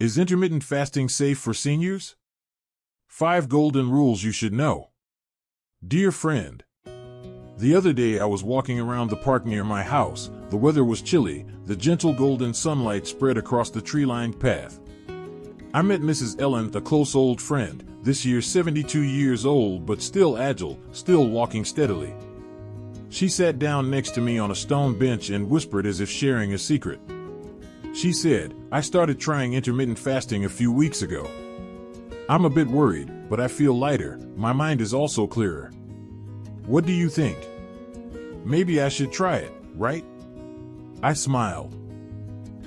Is intermittent fasting safe for seniors? 5 golden rules you should know. Dear friend, the other day I was walking around the park near my house. The weather was chilly, the gentle golden sunlight spread across the tree-lined path. I met Mrs. Ellen, a close old friend, this year 72 years old but still agile, still walking steadily. She sat down next to me on a stone bench and whispered as if sharing a secret. She said, "I started trying intermittent fasting a few weeks ago. I'm a bit worried, but I feel lighter. My mind is also clearer. What do you think? Maybe I should try it, right?" I smiled.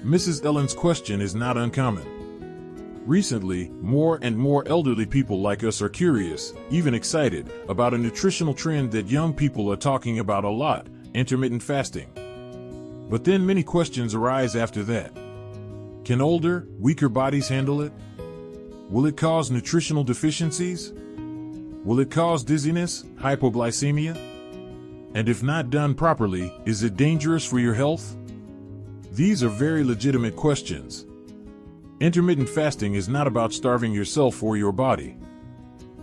Mrs. Ellen's question is not uncommon. Recently, more and more elderly people like us are curious, even excited, about a nutritional trend that young people are talking about a lot: intermittent fasting. But then many questions arise after that. Can older, weaker bodies handle it? Will it cause nutritional deficiencies? Will it cause dizziness, hypoglycemia? And if not done properly, is it dangerous for your health? These are very legitimate questions. Intermittent fasting is not about starving yourself or your body.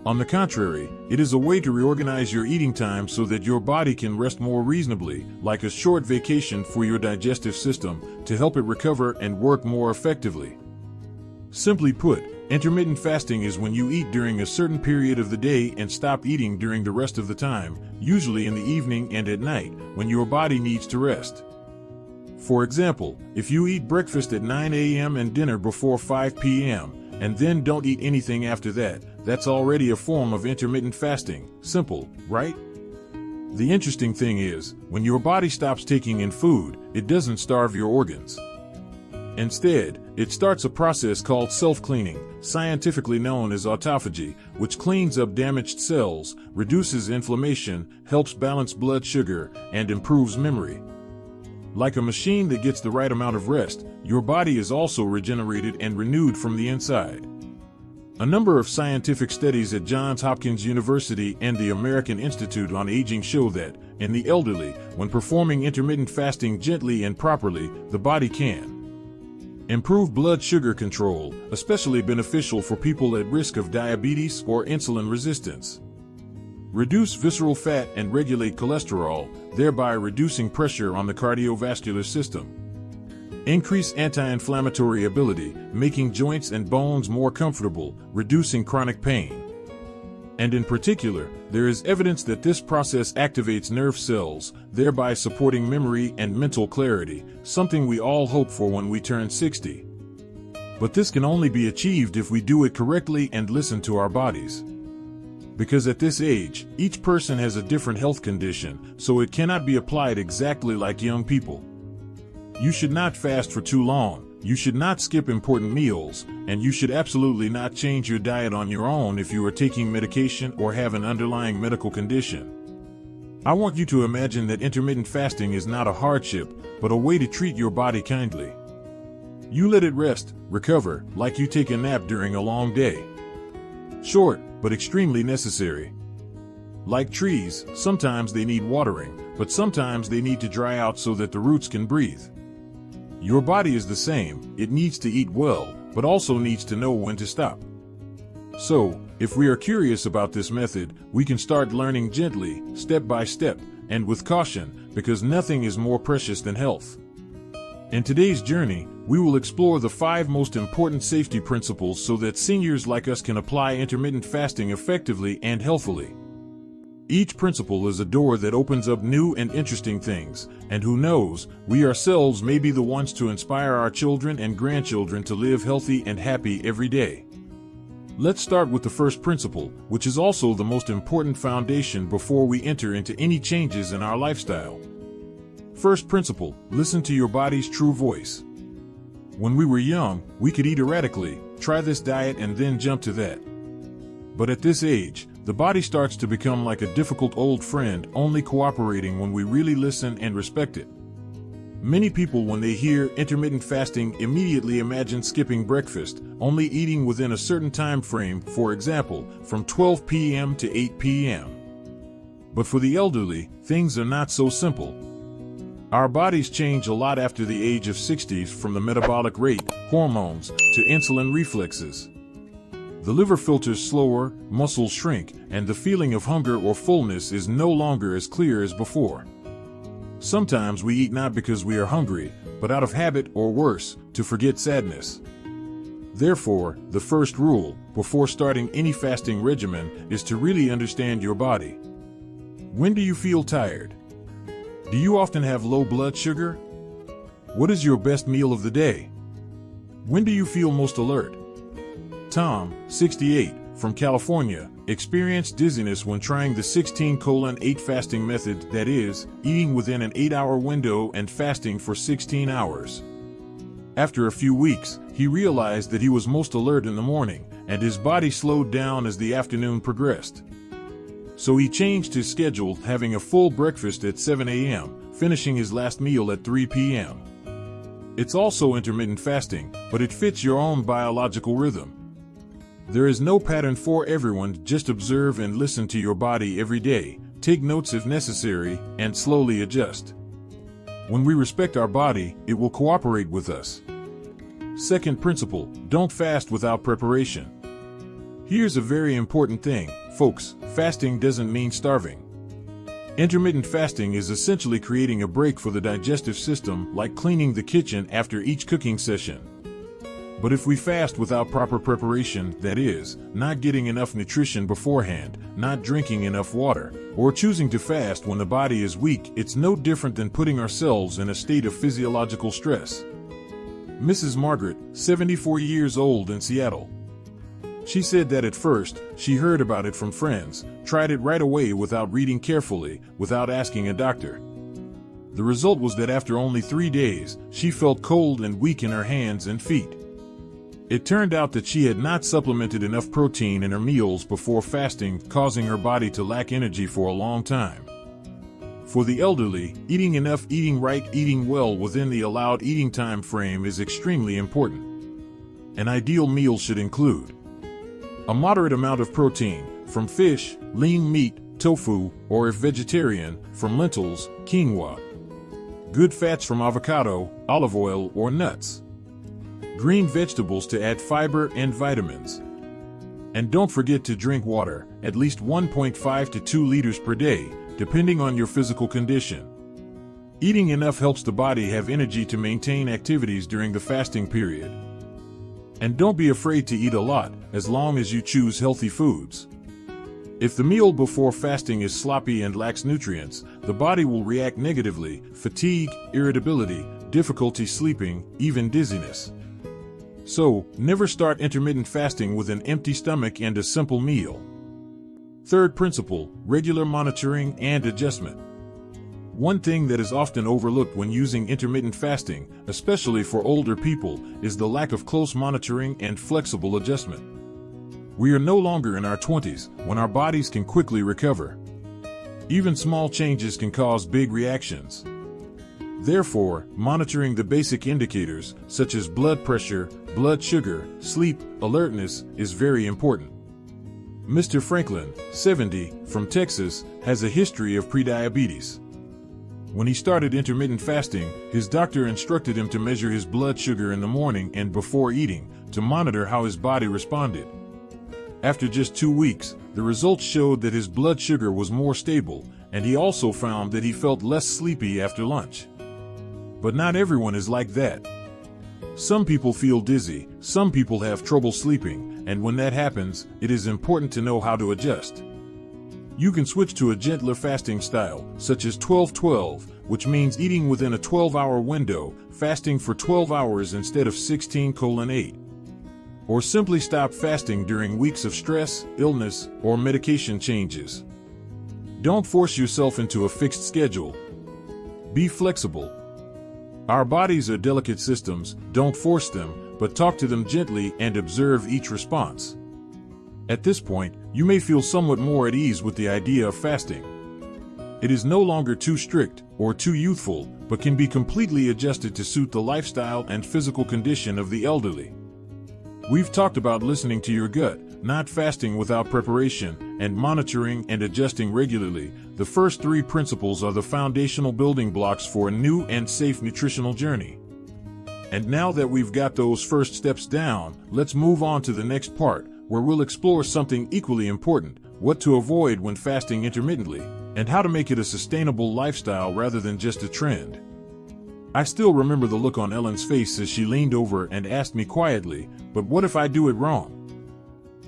On the contrary, it is a way to reorganize your eating time so that your body can rest more reasonably, like a short vacation for your digestive system, to help it recover and work more effectively. Simply put, intermittent fasting is when you eat during a certain period of the day and stop eating during the rest of the time, usually in the evening and at night, when your body needs to rest. For example, if you eat breakfast at 9 a.m. and dinner before 5 p.m., and then don't eat anything after that, that's already a form of intermittent fasting. Simple, right? The interesting thing is, when your body stops taking in food, it doesn't starve your organs. Instead, it starts a process called self-cleaning, scientifically known as autophagy, which cleans up damaged cells, reduces inflammation, helps balance blood sugar, and improves memory. Like a machine that gets the right amount of rest, your body is also regenerated and renewed from the inside. A number of scientific studies at Johns Hopkins University and the American Institute on Aging show that, in the elderly, when performing intermittent fasting gently and properly, the body can improve blood sugar control, especially beneficial for people at risk of diabetes or insulin resistance. Reduce visceral fat and regulate cholesterol, thereby reducing pressure on the cardiovascular system. Increase anti-inflammatory ability, making joints and bones more comfortable, reducing chronic pain. And in particular, there is evidence that this process activates nerve cells, thereby supporting memory and mental clarity, something we all hope for when we turn 60. But this can only be achieved if we do it correctly and listen to our bodies. Because at this age, each person has a different health condition, so it cannot be applied exactly like young people. You should not fast for too long, you should not skip important meals, and you should absolutely not change your diet on your own if you are taking medication or have an underlying medical condition. I want you to imagine that intermittent fasting is not a hardship, but a way to treat your body kindly. You let it rest, recover, like you take a nap during a long day. Short, but extremely necessary. Like trees, sometimes they need watering, but sometimes they need to dry out so that the roots can breathe. Your body is the same, it needs to eat well, but also needs to know when to stop. So, if we are curious about this method, we can start learning gently, step by step, and with caution, because nothing is more precious than health. In today's journey, we will explore the 5 most important safety principles so that seniors like us can apply intermittent fasting effectively and healthily. Each principle is a door that opens up new and interesting things, and who knows, we ourselves may be the ones to inspire our children and grandchildren to live healthy and happy every day. Let's start with the first principle, which is also the most important foundation before we enter into any changes in our lifestyle. First principle, listen to your body's true voice. When we were young, we could eat erratically, try this diet and then jump to that. But at this age, the body starts to become like a difficult old friend, only cooperating when we really listen and respect it. Many people, when they hear intermittent fasting, immediately imagine skipping breakfast, only eating within a certain time frame, for example, from 12 p.m. to 8 p.m. But for the elderly, things are not so simple. Our bodies change a lot after the age of 60 from the metabolic rate, hormones, to insulin reflexes. The liver filters slower, muscles shrink, and the feeling of hunger or fullness is no longer as clear as before. Sometimes we eat not because we are hungry, but out of habit or worse, to forget sadness. Therefore, the first rule, before starting any fasting regimen, is to really understand your body. When do you feel tired? Do you often have low blood sugar? What is your best meal of the day? When do you feel most alert? Tom, 68, from California, experienced dizziness when trying the 16:8 fasting method, that is, eating within an 8-hour window and fasting for 16 hours. After a few weeks, he realized that he was most alert in the morning, and his body slowed down as the afternoon progressed. So he changed his schedule, having a full breakfast at 7 a.m., finishing his last meal at 3 p.m. It's also intermittent fasting, but it fits your own biological rhythm. There is no pattern for everyone. Just observe and listen to your body every day, take notes if necessary, and slowly adjust. When we respect our body, it will cooperate with us. Second principle, don't fast without preparation. Here's a very important thing, folks, fasting doesn't mean starving. Intermittent fasting is essentially creating a break for the digestive system, like cleaning the kitchen after each cooking session. But if we fast without proper preparation, that is, not getting enough nutrition beforehand, not drinking enough water, or choosing to fast when the body is weak, it's no different than putting ourselves in a state of physiological stress. Mrs. Margaret, 74 years old in Seattle. She said that at first, she heard about it from friends, tried it right away without reading carefully, without asking a doctor. The result was that after only 3 days, she felt cold and weak in her hands and feet. It turned out that she had not supplemented enough protein in her meals before fasting, causing her body to lack energy for a long time. For the elderly, eating enough, eating right, eating well within the allowed eating time frame is extremely important. An ideal meal should include a moderate amount of protein, from fish, lean meat, tofu, or if vegetarian, from lentils, quinoa. Good fats from avocado, olive oil, or nuts. Green vegetables to add fiber and vitamins. And don't forget to drink water, at least 1.5 to 2 liters per day, depending on your physical condition. Eating enough helps the body have energy to maintain activities during the fasting period. And don't be afraid to eat a lot, as long as you choose healthy foods. If the meal before fasting is sloppy and lacks nutrients, the body will react negatively, fatigue, irritability, difficulty sleeping, even dizziness. So, never start intermittent fasting with an empty stomach and a simple meal. Third principle, regular monitoring and adjustment. One thing that is often overlooked when using intermittent fasting, especially for older people, is the lack of close monitoring and flexible adjustment. We are no longer in our 20s, when our bodies can quickly recover. Even small changes can cause big reactions. Therefore, monitoring the basic indicators, such as blood pressure, blood sugar, sleep, alertness, is very important. Mr. Franklin, 70, from Texas, has a history of prediabetes. When he started intermittent fasting, his doctor instructed him to measure his blood sugar in the morning and before eating, to monitor how his body responded. After just 2 weeks, the results showed that his blood sugar was more stable, and he also found that he felt less sleepy after lunch. But not everyone is like that. Some people feel dizzy, some people have trouble sleeping, and when that happens, it is important to know how to adjust. You can switch to a gentler fasting style, such as 12-12, which means eating within a 12-hour window, fasting for 12 hours instead of 16:8. Or simply stop fasting during weeks of stress, illness, or medication changes. Don't force yourself into a fixed schedule. Be flexible. Our bodies are delicate systems, don't force them, but talk to them gently and observe each response. At this point, you may feel somewhat more at ease with the idea of fasting. It is no longer too strict or too youthful, but can be completely adjusted to suit the lifestyle and physical condition of the elderly. We've talked about listening to your gut, not fasting without preparation, and monitoring and adjusting regularly. the first three principles are the foundational building blocks for a new and safe nutritional journey. And now that we've got those first steps down, let's move on to the next part, where we'll explore something equally important: what to avoid when fasting intermittently, and how to make it a sustainable lifestyle rather than just a trend. I still remember the look on Ellen's face as she leaned over and asked me quietly, "But what if I do it wrong?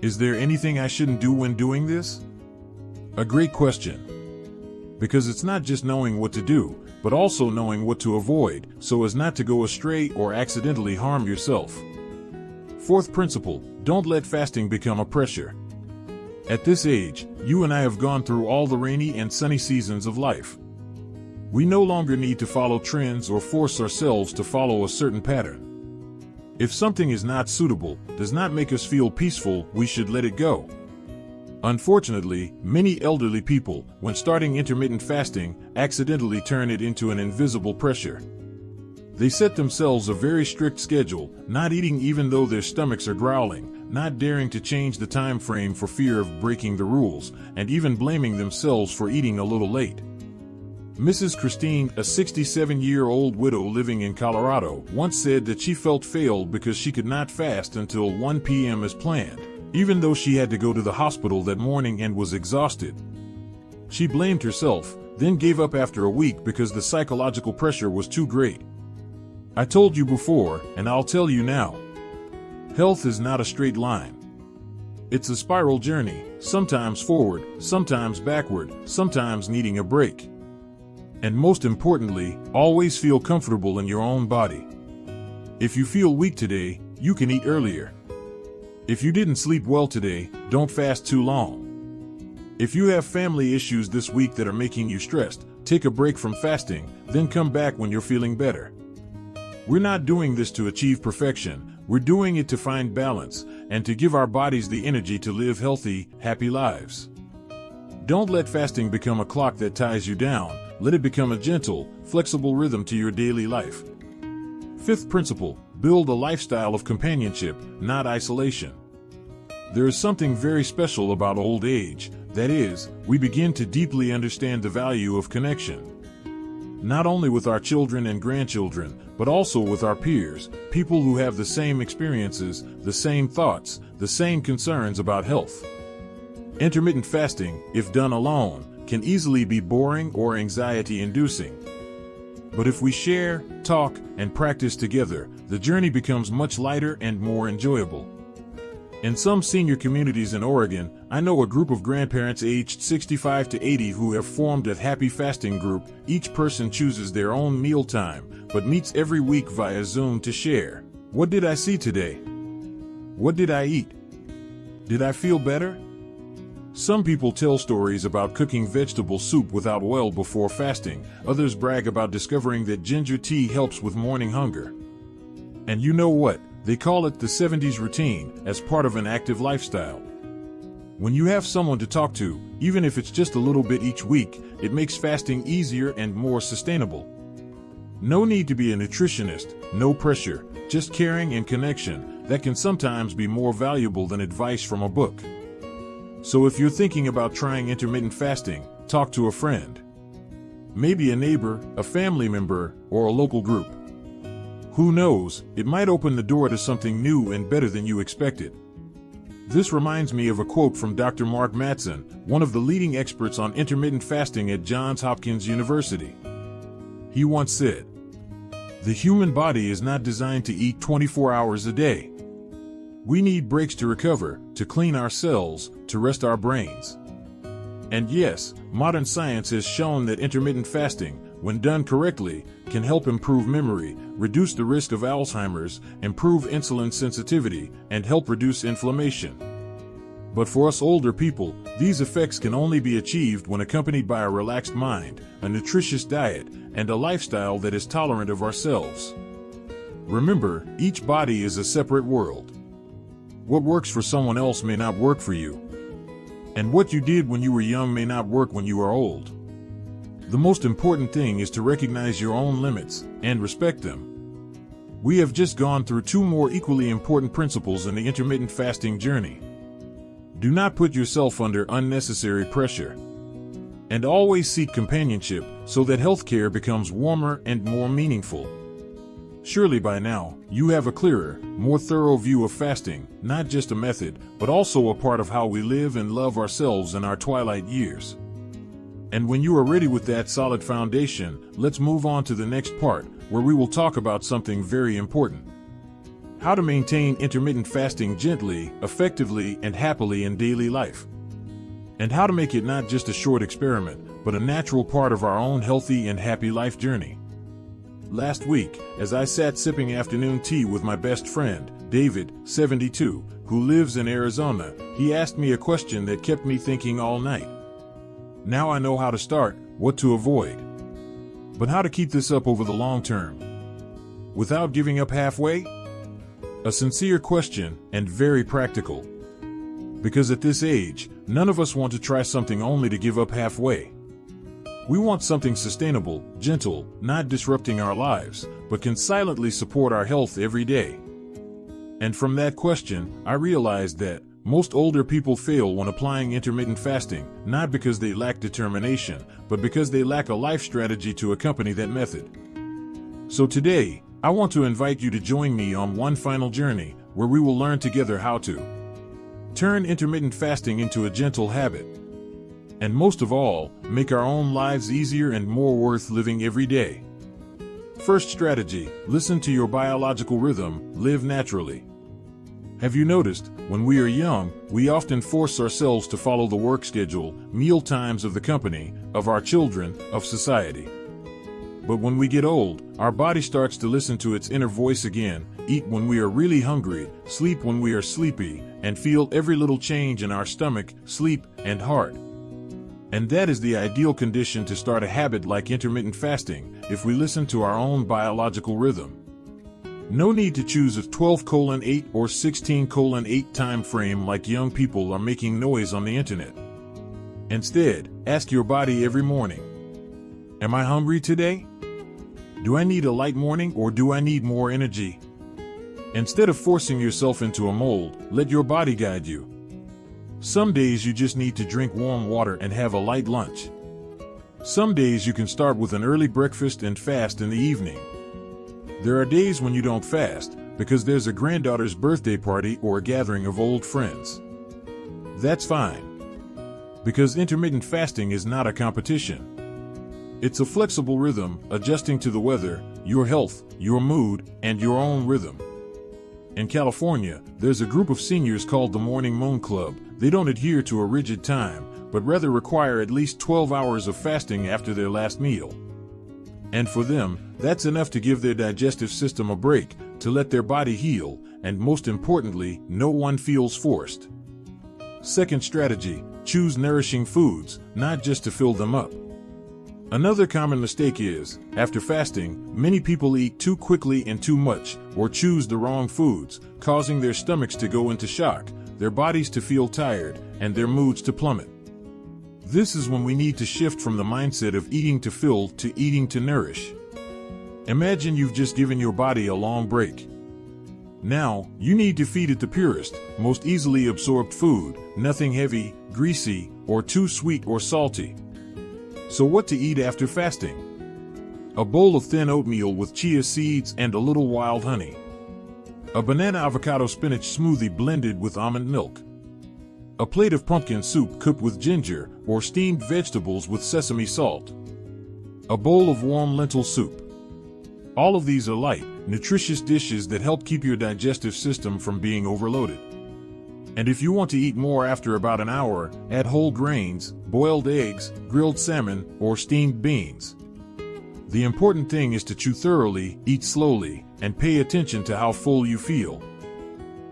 Is there anything I shouldn't do when doing this?" A great question. Because it's not just knowing what to do, but also knowing what to avoid, so as not to go astray or accidentally harm yourself. Fourth principle: don't let fasting become a pressure. At this age, you and I have gone through all the rainy and sunny seasons of life. We no longer need to follow trends or force ourselves to follow a certain pattern. If something is not suitable, does not make us feel peaceful, we should let it go. Unfortunately, many elderly people, when starting intermittent fasting, accidentally turn it into an invisible pressure. They set themselves a very strict schedule, not eating even though their stomachs are growling, not daring to change the time frame for fear of breaking the rules, and even blaming themselves for eating a little late. Mrs. Christine, a 67-year-old widow living in Colorado, once said that she felt failed because she could not fast until 1 p.m. as planned, even though she had to go to the hospital that morning and was exhausted. She blamed herself, then gave up after a week because the psychological pressure was too great. I told you before, and I'll tell you now. Health is not a straight line. It's a spiral journey, sometimes forward, sometimes backward, sometimes needing a break. And most importantly, always feel comfortable in your own body. If you feel weak today, you can eat earlier. If you didn't sleep well today, don't fast too long. If you have family issues this week that are making you stressed, take a break from fasting, then come back when you're feeling better. We're not doing this to achieve perfection, we're doing it to find balance, and to give our bodies the energy to live healthy, happy lives. Don't let fasting become a clock that ties you down, let it become a gentle, flexible rhythm to your daily life. Fifth principle: build a lifestyle of companionship, not isolation. There is something very special about old age, that is, we begin to deeply understand the value of connection. Not only with our children and grandchildren, but also with our peers, people who have the same experiences, the same thoughts, the same concerns about health. Intermittent fasting, if done alone, can easily be boring or anxiety-inducing. But if we share, talk, and practice together, the journey becomes much lighter and more enjoyable. In some senior communities in Oregon, I know a group of grandparents aged 65 to 80 who have formed a happy fasting group. Each person chooses their own meal time, but meets every week via Zoom to share. What did I see today? What did I eat? Did I feel better? Some people tell stories about cooking vegetable soup without oil before fasting. Others brag about discovering that ginger tea helps with morning hunger. And you know what? They call it the 70s routine, as part of an active lifestyle. When you have someone to talk to, even if it's just a little bit each week, it makes fasting easier and more sustainable. No need to be a nutritionist, no pressure, just caring and connection that can sometimes be more valuable than advice from a book. So if you're thinking about trying intermittent fasting, talk to a friend. Maybe a neighbor, a family member, or a local group. Who knows, it might open the door to something new and better than you expected. This reminds me of a quote from Dr. Mark Mattson, one of the leading experts on intermittent fasting at Johns Hopkins University. He once said, "The human body is not designed to eat 24 hours a day. We need breaks to recover, to clean our cells, to rest our brains." And yes, modern science has shown that intermittent fasting, when done correctly, can help improve memory, reduce the risk of Alzheimer's, improve insulin sensitivity, and help reduce inflammation. But for us older people, these effects can only be achieved when accompanied by a relaxed mind, a nutritious diet, and a lifestyle that is tolerant of ourselves. Remember, each body is a separate world. What works for someone else may not work for you. And what you did when you were young may not work when you are old. The most important thing is to recognize your own limits and respect them. We have just gone through two more equally important principles in the intermittent fasting journey. Do not put yourself under unnecessary pressure. And always seek companionship so that healthcare becomes warmer and more meaningful. Surely by now, you have a clearer, more thorough view of fasting, not just a method, but also a part of how we live and love ourselves in our twilight years. And when you are ready with that solid foundation, let's move on to the next part, where we will talk about something very important. How to maintain intermittent fasting gently, effectively, and happily in daily life. And how to make it not just a short experiment, but a natural part of our own healthy and happy life journey. Last week, as I sat sipping afternoon tea with my best friend, David, 72, who lives in Arizona, he asked me a question that kept me thinking all night. Now I know how to start, what to avoid. But how to keep this up over the long term? Without giving up halfway? A sincere question, and very practical. Because at this age, none of us want to try something only to give up halfway. We want something sustainable, gentle, not disrupting our lives, but can silently support our health every day. And from that question, I realized that most older people fail when applying intermittent fasting, not because they lack determination, but because they lack a life strategy to accompany that method. So today, I want to invite you to join me on one final journey, where we will learn together how to turn intermittent fasting into a gentle habit. And most of all, make our own lives easier and more worth living every day. First strategy, listen to your biological rhythm, live naturally. Have you noticed, when we are young, we often force ourselves to follow the work schedule, meal times of the company, of our children, of society. But when we get old, our body starts to listen to its inner voice again, eat when we are really hungry, sleep when we are sleepy, and feel every little change in our stomach, sleep, and heart. And that is the ideal condition to start a habit like intermittent fasting, if we listen to our own biological rhythm. No need to choose a 12:8 or 16:8 time frame like young people are making noise on the internet. Instead, ask your body every morning, am I hungry today? Do I need a light morning or do I need more energy? Instead of forcing yourself into a mold, let your body guide you. Some days you just need to drink warm water and have a light lunch. Some days you can start with an early breakfast and fast in the evening. There are days when you don't fast, because there's a granddaughter's birthday party or a gathering of old friends. That's fine. Because intermittent fasting is not a competition. It's a flexible rhythm, adjusting to the weather, your health, your mood, and your own rhythm. In California, there's a group of seniors called the Morning Moon Club. They don't adhere to a rigid time, but rather require at least 12 hours of fasting after their last meal. And for them, that's enough to give their digestive system a break, to let their body heal, and most importantly, no one feels forced. Second strategy, choose nourishing foods, not just to fill them up. Another common mistake is, after fasting, many people eat too quickly and too much, or choose the wrong foods, causing their stomachs to go into shock, their bodies to feel tired, and their moods to plummet. This is when we need to shift from the mindset of eating to fill to eating to nourish. Imagine you've just given your body a long break. Now, you need to feed it the purest, most easily absorbed food, nothing heavy, greasy, or too sweet or salty. So what to eat after fasting? A bowl of thin oatmeal with chia seeds and a little wild honey. A banana avocado spinach smoothie blended with almond milk. A plate of pumpkin soup cooked with ginger or steamed vegetables with sesame salt. A bowl of warm lentil soup. All of these are light, nutritious dishes that help keep your digestive system from being overloaded. And if you want to eat more after about an hour, add whole grains, boiled eggs, grilled salmon, or steamed beans. The important thing is to chew thoroughly, eat slowly, and pay attention to how full you feel.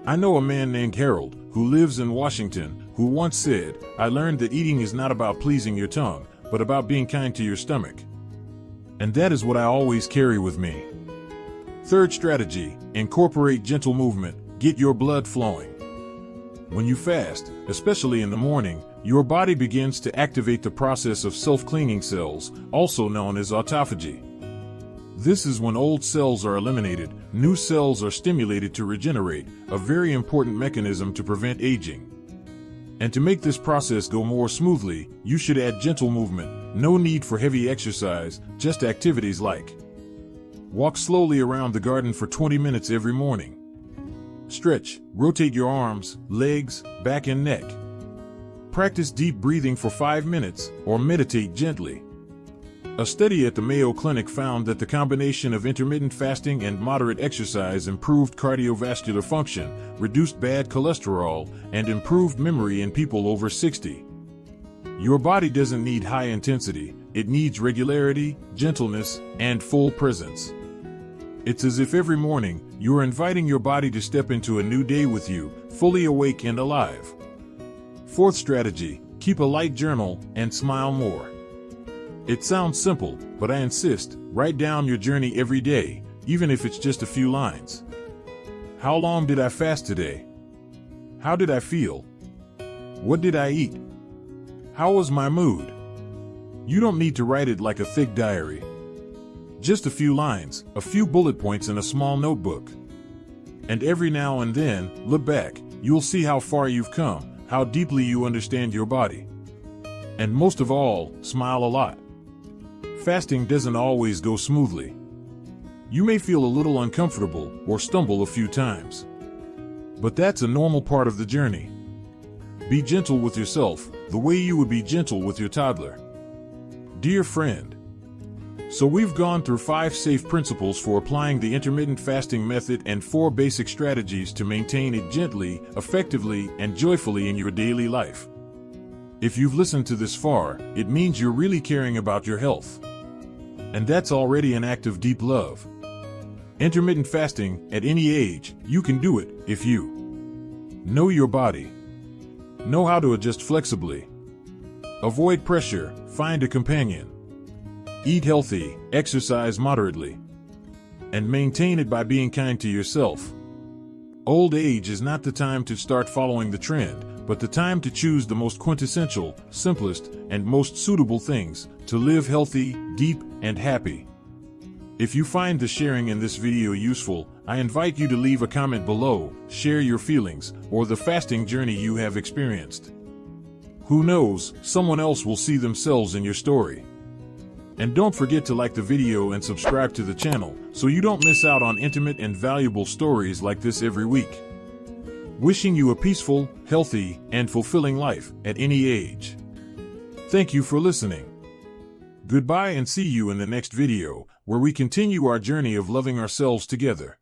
I know a man named Harold, who lives in Washington, who once said, "I learned that eating is not about pleasing your tongue, but about being kind to your stomach." And that is what I always carry with me. Third strategy, incorporate gentle movement, get your blood flowing. When you fast, especially in the morning, your body begins to activate the process of self-cleaning cells, also known as autophagy. This is when old cells are eliminated, new cells are stimulated to regenerate, a very important mechanism to prevent aging. And to make this process go more smoothly, you should add gentle movement. No need for heavy exercise, just activities like walk slowly around the garden for 20 minutes every morning. Stretch, rotate your arms, legs, back and neck. Practice deep breathing for 5 minutes, or meditate gently. A study at the Mayo Clinic found that the combination of intermittent fasting and moderate exercise improved cardiovascular function, reduced bad cholesterol, and improved memory in people over 60. Your body doesn't need high intensity, it needs regularity, gentleness, and full presence. It's as if every morning, you're inviting your body to step into a new day with you, fully awake and alive. Fourth strategy, keep a light journal and smile more. It sounds simple, but I insist, write down your journey every day, even if it's just a few lines. How long did I fast today? How did I feel? What did I eat? How was my mood? You don't need to write it like a thick diary. Just a few lines, a few bullet points in a small notebook. And every now and then, look back, you'll see how far you've come, how deeply you understand your body. And most of all, smile a lot. Fasting doesn't always go smoothly. You may feel a little uncomfortable or stumble a few times. But that's a normal part of the journey. Be gentle with yourself, the way you would be gentle with your toddler. Dear friend, so we've gone through 5 safe principles for applying the intermittent fasting method and 4 basic strategies to maintain it gently, effectively, and joyfully in your daily life. If you've listened to this far, it means you're really caring about your health. And that's already an act of deep love. Intermittent fasting, at any age, you can do it if you know your body, know how to adjust flexibly, avoid pressure, find a companion, eat healthy, exercise moderately, and maintain it by being kind to yourself. Old age is not the time to start following the trend, but the time to choose the most quintessential, simplest, and most suitable things to live healthy, deep, and happy. If you find the sharing in this video useful, I invite you to leave a comment below, share your feelings, or the fasting journey you have experienced. Who knows, someone else will see themselves in your story. And don't forget to like the video and subscribe to the channel, so you don't miss out on intimate and valuable stories like this every week. Wishing you a peaceful, healthy, and fulfilling life at any age. Thank you for listening. Goodbye and see you in the next video, where we continue our journey of loving ourselves together.